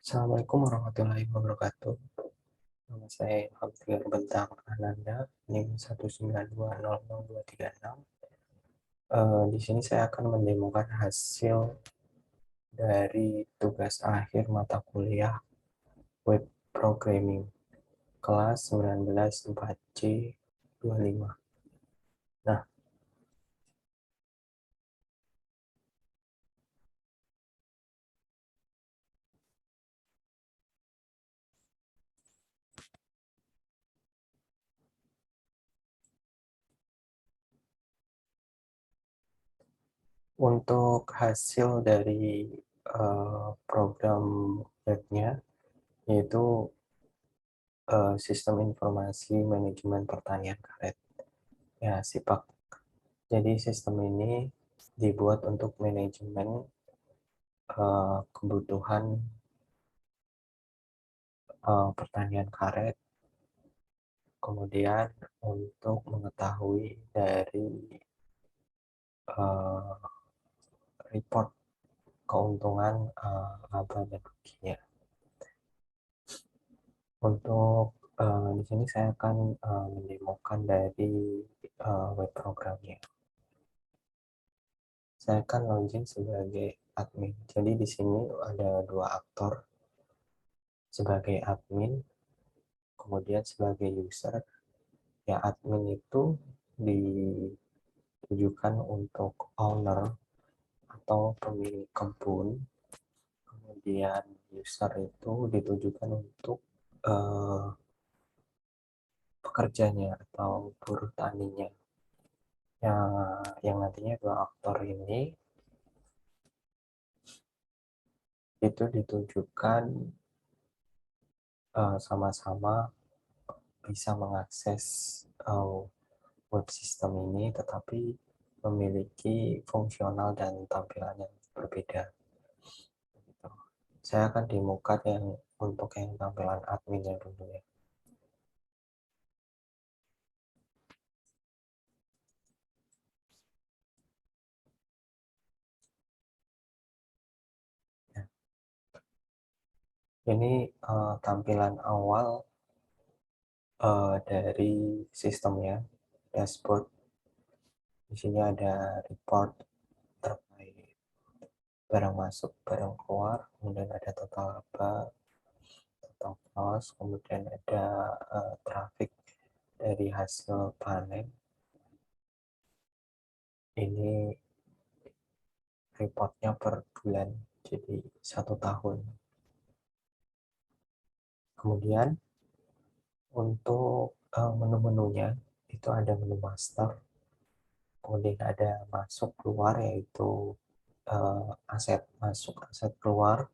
Assalamualaikum warahmatullahi wabarakatuh. Nama saya Ilham Tigar Bentang Ananda, NIM 192000236. Di sini saya akan mendemokan hasil dari tugas akhir mata kuliah Web Programming kelas 19 4C 25. Nah, untuk hasil dari program webnya yaitu Sistem Informasi Manajemen Pertanian Karet. Ya, SIPAK. Jadi sistem ini dibuat untuk manajemen kebutuhan pertanian karet, kemudian untuk mengetahui dari uh, report keuntungan laba dan ruginya. Untuk di sini saya akan mendemokan dari web programnya. Saya akan login sebagai admin. Jadi di sini ada dua aktor, sebagai admin, kemudian sebagai user. Ya, admin itu ditujukan untuk owner atau pemilik kebun, kemudian user itu ditujukan untuk uh, pekerjanya atau buruh taninya. Yang nantinya dua aktor ini itu ditujukan sama-sama bisa mengakses web system ini, tetapi memiliki fungsional dan tampilan yang berbeda. Saya akan demokan yang untuk yang tampilan adminnya dulu ya. Ini tampilan awal dari sistemnya, dashboard. Di sini ada report terkait barang masuk, barang keluar, kemudian ada total laba, total cost, kemudian ada traffic dari hasil panen. Ini reportnya per bulan, jadi 1 tahun. Kemudian untuk menu-menunya itu ada menu master, kemudian ada masuk keluar yaitu aset masuk, aset keluar,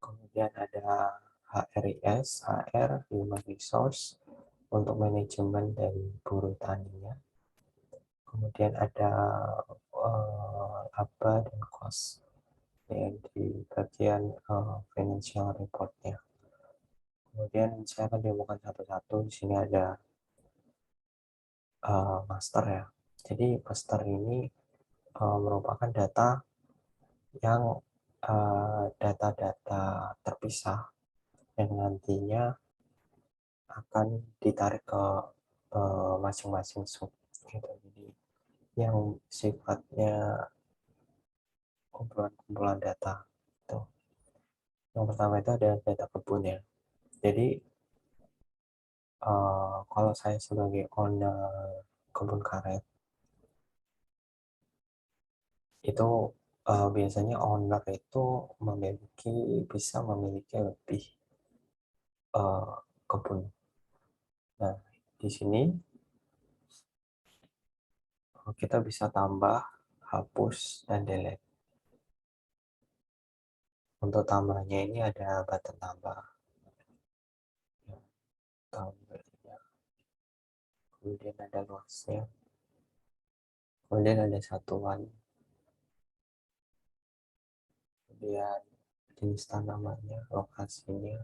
kemudian ada HRIS, HR, Human Resource untuk manajemen dari buruh taninya, kemudian ada laba dan cost ya, di bagian financial reportnya. Kemudian saya akan demokan satu-satu. Di sini ada master ya. Jadi master ini merupakan data yang data-data terpisah yang nantinya akan ditarik ke masing-masing sub gitu. Jadi yang sifatnya kumpulan-kumpulan data itu. Yang pertama itu ada data kebun ya. Jadi kalau saya sebagai owner kebun karet itu biasanya owner itu bisa memiliki lebih kebun. Nah, di sini kita bisa tambah, hapus, dan delete. Untuk tambahnya ini ada button tambah. Ya, tambahnya. Kemudian ada luasnya. Kemudian ada satuan. Kemudian jenis tanamannya, lokasinya.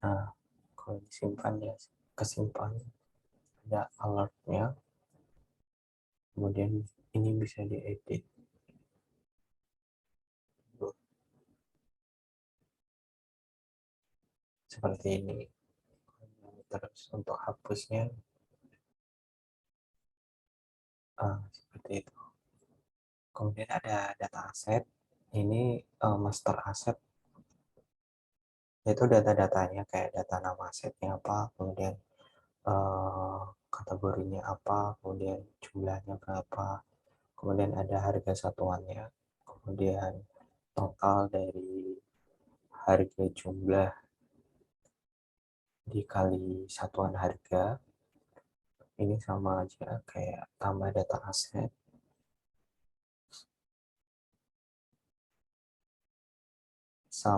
Nah, kalau disimpan ya kesimpan, ada alertnya, kemudian ini bisa diedit seperti ini. Terus untuk hapusnya seperti itu. Kemudian ada data aset, ini master aset, yaitu data-datanya kayak data nama asetnya apa, kemudian kategorinya apa, kemudian jumlahnya berapa, kemudian ada harga satuannya, kemudian total dari harga jumlah dikali satuan harga, ini sama aja kayak tambah data aset, so,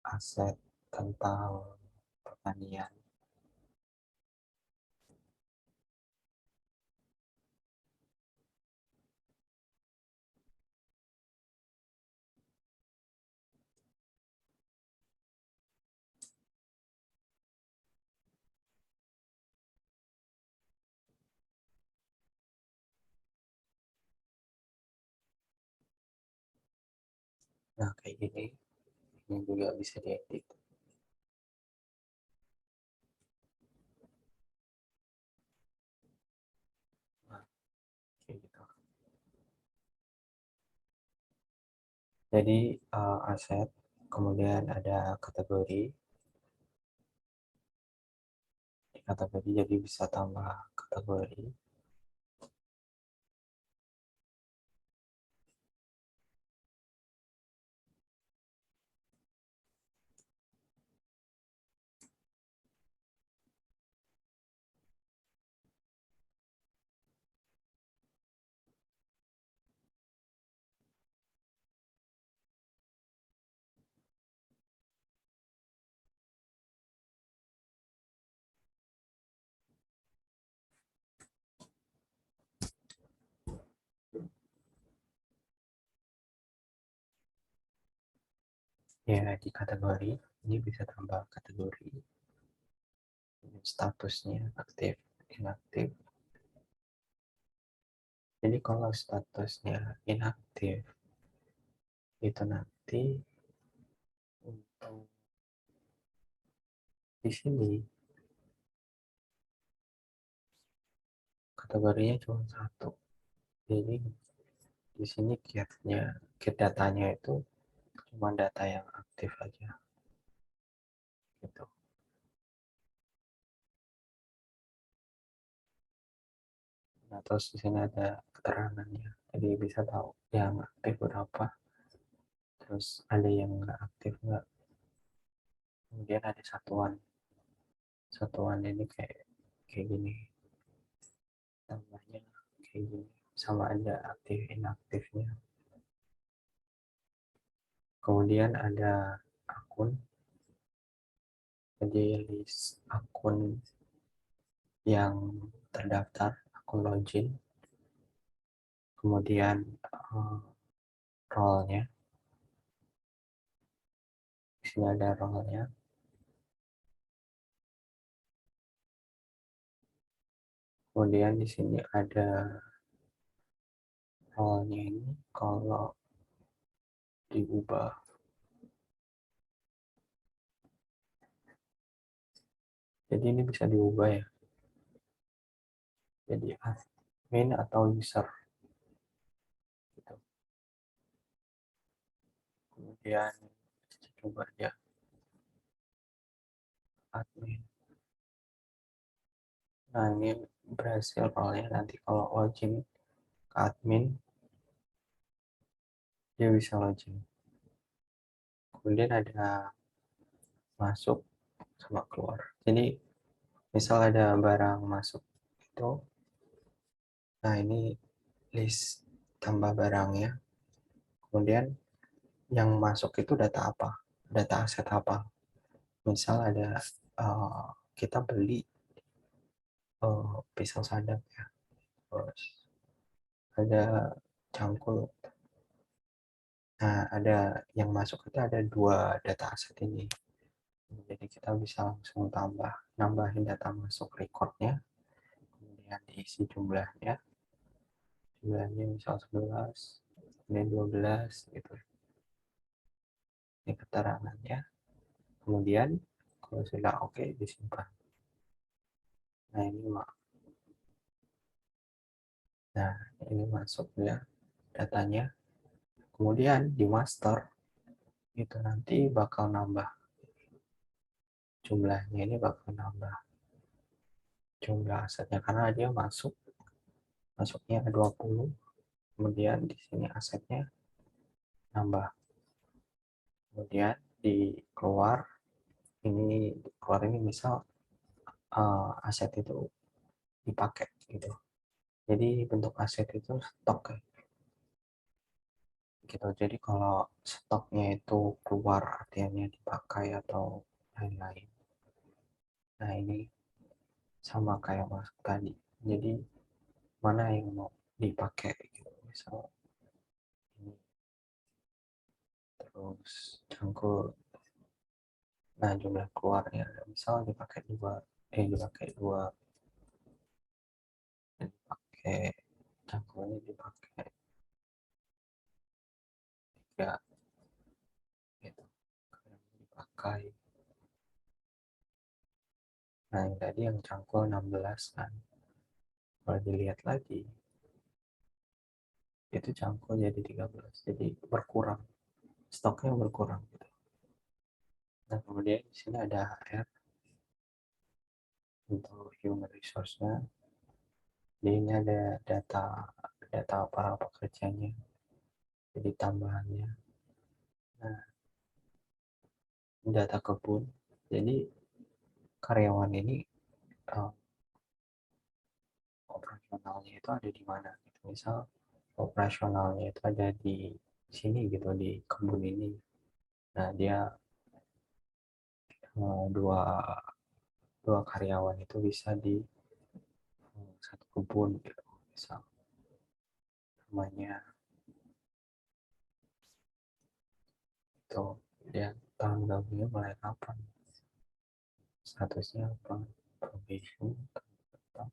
aset tentang pertanian. Nah, kayak gini, ini juga bisa diedit. Nah, kayak gitu. Jadi, aset, kemudian ada kategori, di kategori jadi bisa tambah kategori. Ya, di kategori, ini bisa tambah kategori, statusnya aktif, inaktif. Jadi kalau statusnya inaktif, itu nanti untuk di sini kategorinya cuma satu. Jadi di sini get datanya itu cuma data yang aktif aja gitu. Nah, terus di sini ada keterangannya. Jadi bisa tahu yang aktif berapa, terus ada yang nggak aktif nggak. Kemudian ada satuan. Satuan ini kayak kayak gini. Tambahnya kayak gini. Sama ada aktif inaktifnya. Kemudian ada akun. Jadi list akun yang terdaftar, akun login. Kemudian role-nya. Di sini ada role-nya. Kemudian di sini ada role-nya ini kalau diubah. Jadi ini bisa diubah ya. Jadi admin atau user. Gitu. Kemudian kita coba ya admin. Nah ini berhasil role-nya, nanti kalau login ke admin, dia bisa login. Kemudian ada masuk sama keluar. Jadi misal ada barang masuk itu, nah ini list tambah barangnya. Kemudian yang masuk itu data apa? Data aset apa? Misal ada kita beli pisau sadap ya, terus ada cangkul. Nah, ada yang masuk itu ada dua data aset ini. Jadi kita bisa langsung nambahin data masuk recordnya, kemudian diisi jumlahnya misal 11, kemudian 12 gitu. Ini keterangannya. Kemudian kalau sudah oke, disimpan. Nah ini masuk ya datanya. Kemudian di master itu nanti bakal nambah jumlahnya, ini bakal nambah jumlah asetnya karena dia masuknya 20. Kemudian di sini asetnya nambah. Kemudian di keluar ini misal aset itu dipakai gitu. Jadi bentuk aset itu stok gitu. Jadi kalau stoknya itu keluar artinya dipakai atau lain-lain. Nah ini sama kayak masuk tadi. Jadi mana yang mau dipakai gitu. Misal ini terus cangkul. Nah jumlah keluarnya misal dipakai dua, dipakai cangkulnya dipakai tiga gitu. Dipakai. Nah yang tadi yang cangkul 16 kan. Kalau dilihat lagi itu cangkul jadi 13, jadi berkurang, stoknya berkurang gitu. Nah kemudian di sini ada HR untuk human resource-nya. Di ini ada data para pekerjanya, jadi tambahannya. Nah data kebun, jadi karyawan ini uh, operasionalnya itu ada di mana gitu. Misal operasionalnya itu ada di sini gitu, di kebun ini. Nah dia dua dua karyawan itu bisa di satu kebun gitu, misal namanya itu dia tahun gabungnya mulai kapan, statusnya apa, probation atau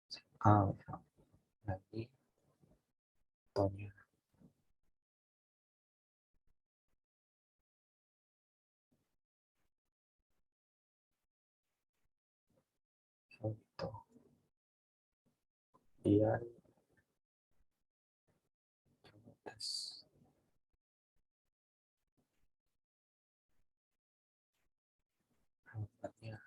misal nanti tahunnya itu dia coba tes alamatnya.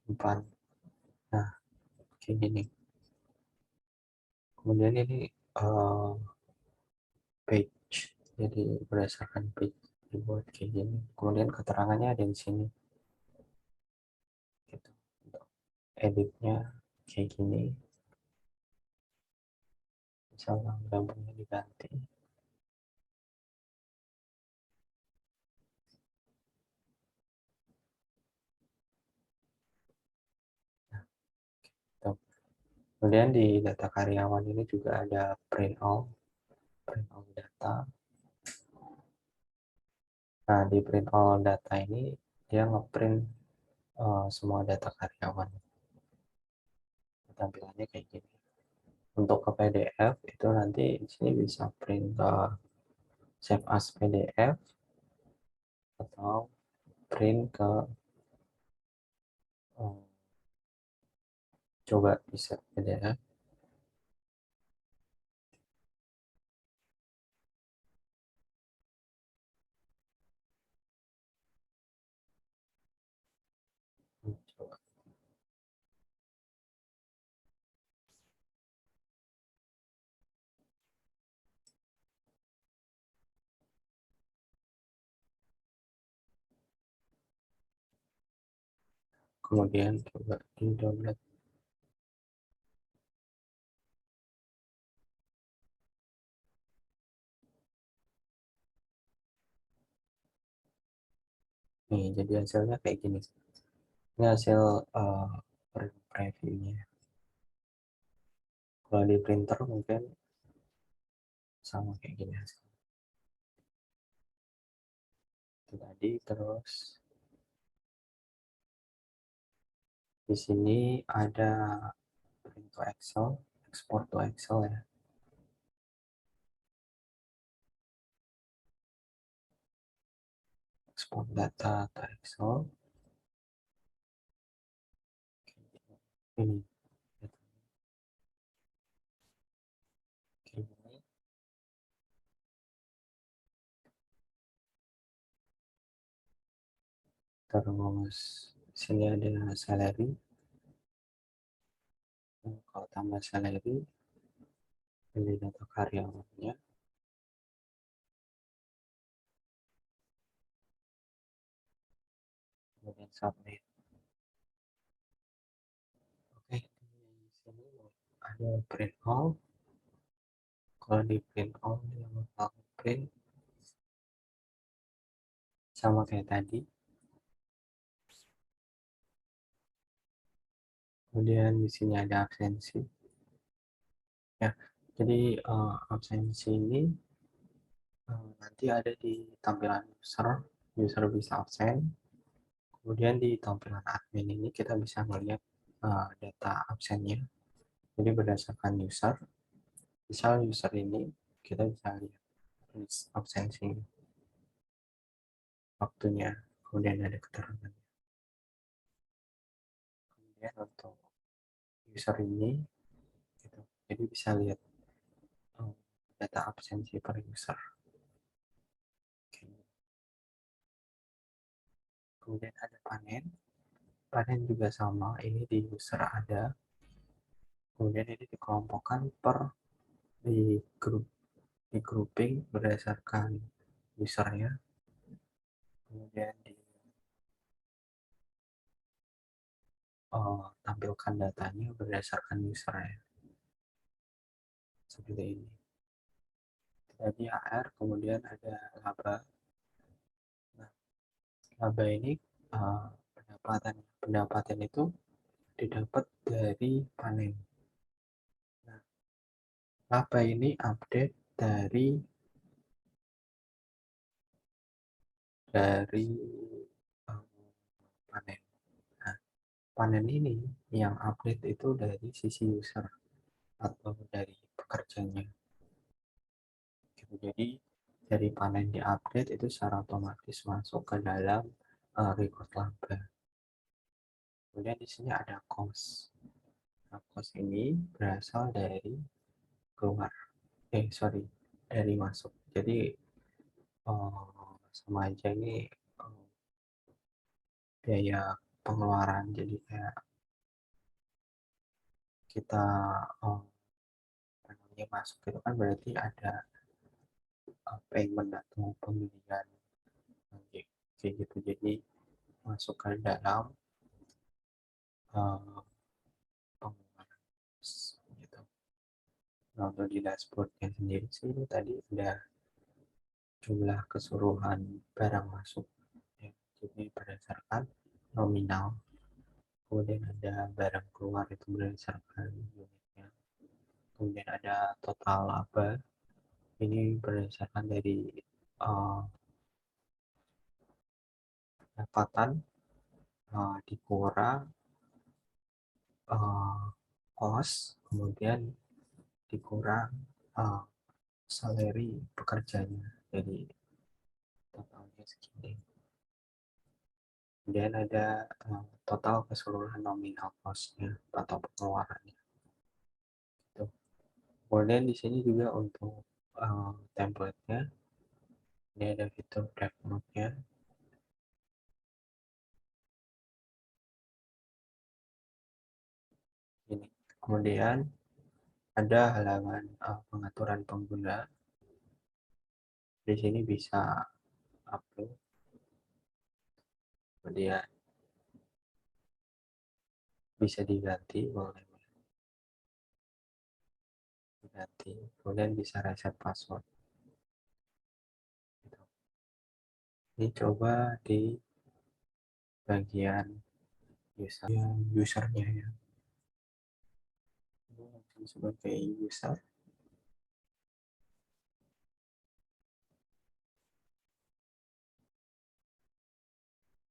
Simpan. Nah kayak gini. Kemudian ini page, jadi berdasarkan page dibuat kayak gini. Kemudian keterangannya ada di sini gitu. Untuk editnya kayak gini, misalnya gambarnya diganti. Nah, gitu. Kemudian di data karyawan ini juga ada print all data. Nah di print all data ini dia ngeprint semua data karyawan, tampilannya kayak gini. Untuk ke PDF itu nanti di sini bisa print ke save as PDF atau print ke eh, coba di save PDF. Coba. Kemudian coba di download. Nih jadi hasilnya kayak gini. Ini hasil previewnya. Kalau di printer mungkin sama kayak gini hasilnya. Itu tadi. Terus di sini ada print to Excel, export to Excel ya. Export data to Excel. Ini kayak gini. Terus sini ada salary. Kalau tambah salary, pilih data karyawannya, kemudian submit. Oke, di sini ada print all. Kalau di print all, dia bakal print sama kayak tadi. Kemudian di sini ada absensi. Ya, jadi absensi ini nanti ada di tampilan user. User bisa absen. Kemudian di tampilan admin ini kita bisa melihat data absennya. Jadi berdasarkan user, misal user ini kita bisa lihat absensi waktunya, kemudian ada keterangan. Kemudian untuk user ini, gitu. Jadi bisa lihat data absensi per user. Kemudian ada panen. Panen juga sama, ini di user ada. Kemudian ini dikelompokkan per di grup, di grouping berdasarkan usernya. Kemudian di tampilkan datanya berdasarkan usernya. Seperti ini. Jadi AR, kemudian ada laba. Nah, laba ini pendapatan itu didapat dari panen. Nah, laba ini update dari panen. Nah, panen ini yang update itu dari sisi user atau dari pekerjanya. Jadi dari panen di update itu secara otomatis masuk ke dalam record laba. Kemudian di sini ada cost. Nah, cost ini berasal dari keluar. Dari masuk. Jadi sama aja ini biaya pengeluaran. Jadi kayak kita masuk itu kan berarti ada payment atau pembelian kayak gitu. Jadi masuk ke dalam pengeluaran gitu. Nah, untuk di dashboardnya sendiri sih tadi ada jumlah keseluruhan barang masuk ya. Jadi berdasarkan nominal. Kemudian ada barang keluar itu berdasarkan unitnya. Kemudian ada total laba, ini berdasarkan dari pendapatan dikurang cost, kemudian dikurang salary pekerjanya. Jadi totalnya segini. Kemudian ada total keseluruhan nominal cost-nya atau pengeluarannya. Gitu. Kemudian di sini juga untuk template-nya, ini ada fitur draft mode-nya. Ini. Kemudian ada halaman pengaturan pengguna. Di sini bisa upload. Kemudian bisa diganti, boleh diganti. Kemudian bisa reset password. Gitu. Ini coba di bagian usernya ya. Sebagai user.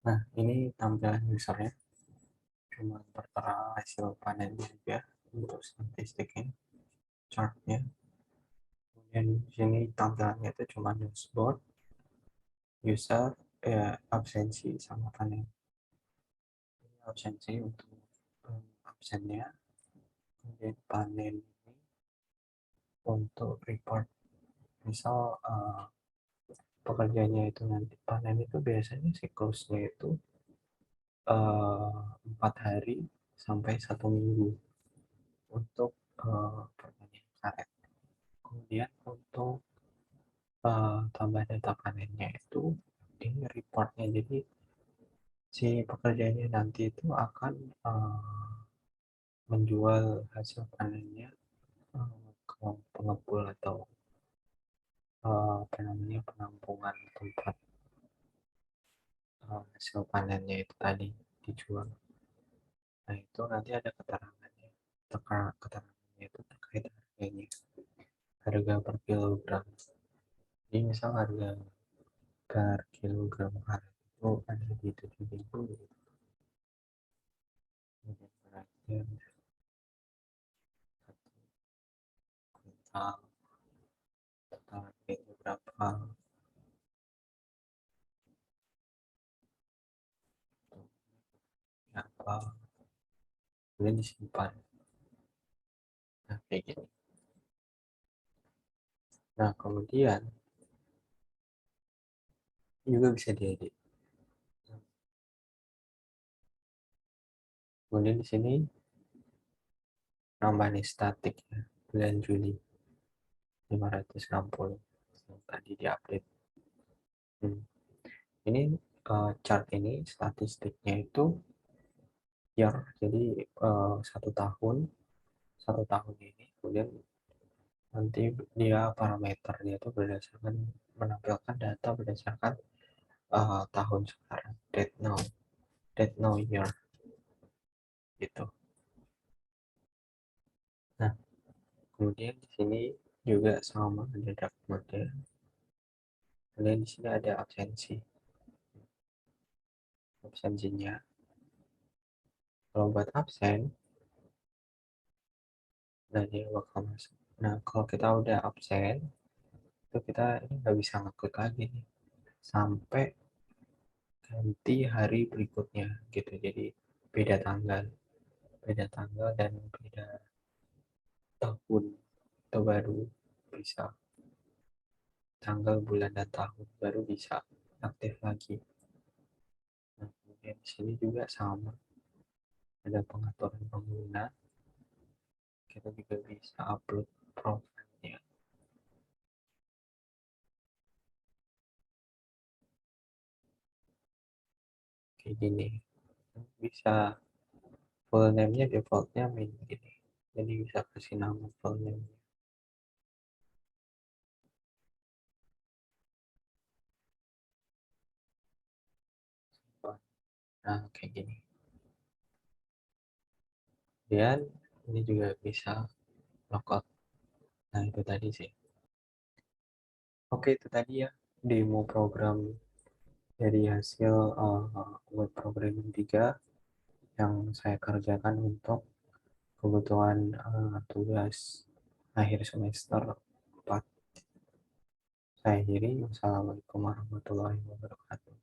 Nah, ini tampilan usernya. Cuma tertera hasil panen juga untuk statistiknya, chartnya. Kemudian di sini tampilannya itu cuma dashboard, user, absensi sama panen. Absensi untuk absennya, kemudian panen ini untuk report. Misal pekerjaannya itu nanti panen itu biasanya siklusnya itu 4 hari sampai 1 minggu untuk pertanian karet. Kemudian untuk tambah data panennya itu ini reportnya, jadi si pekerjanya nanti itu akan menjual hasil panennya ke pengepul atau apa namanya, penampungan tempat hasil panennya itu tadi dijual. Nah itu nanti ada keterangannya, keterangannya itu terkait harganya, harga per kilogram. Jadi misal harga per kilogram karet itu ada di 7.000 gitu. Kemudian berarti satu kuintal total itu berapa, apa, kemudian disimpan. Nah kayak gini. Nah kemudian juga bisa diedit. Kemudian di sini nambah nih statik ya, bulan Juli 560 yang tadi diupdate. Ini chart ini statistiknya itu year, jadi 1 tahun ini. Kemudian nanti dia parameter dia itu berdasarkan menampilkan data berdasarkan tahun sekarang, date now year gitu. Nah kemudian di sini juga sama, ada dark mode. Kemudian di sini ada absensinya. Kalau buat absen, nah dia bakal masuk. Nah kalau kita udah absen itu kita ini nggak bisa ngeklik lagi nih sampai ganti hari berikutnya gitu. Jadi beda tanggal dan beda tahun itu baru bisa, tanggal, bulan, dan tahun baru bisa aktif lagi. Nah, kemudian di sini juga sama, ada pengaturan pengguna, kita juga bisa upload profilnya kayak gini. Bisa full name-nya defaultnya main gini, jadi bisa kasih nama full name. Nah kayak gini. Dan ini juga bisa logout. Nah itu tadi sih. Oke itu tadi ya demo program dari hasil web programming 3 yang saya kerjakan untuk kebutuhan tugas akhir semester 4. Saya akhiri. Wassalamualaikum warahmatullahi wabarakatuh.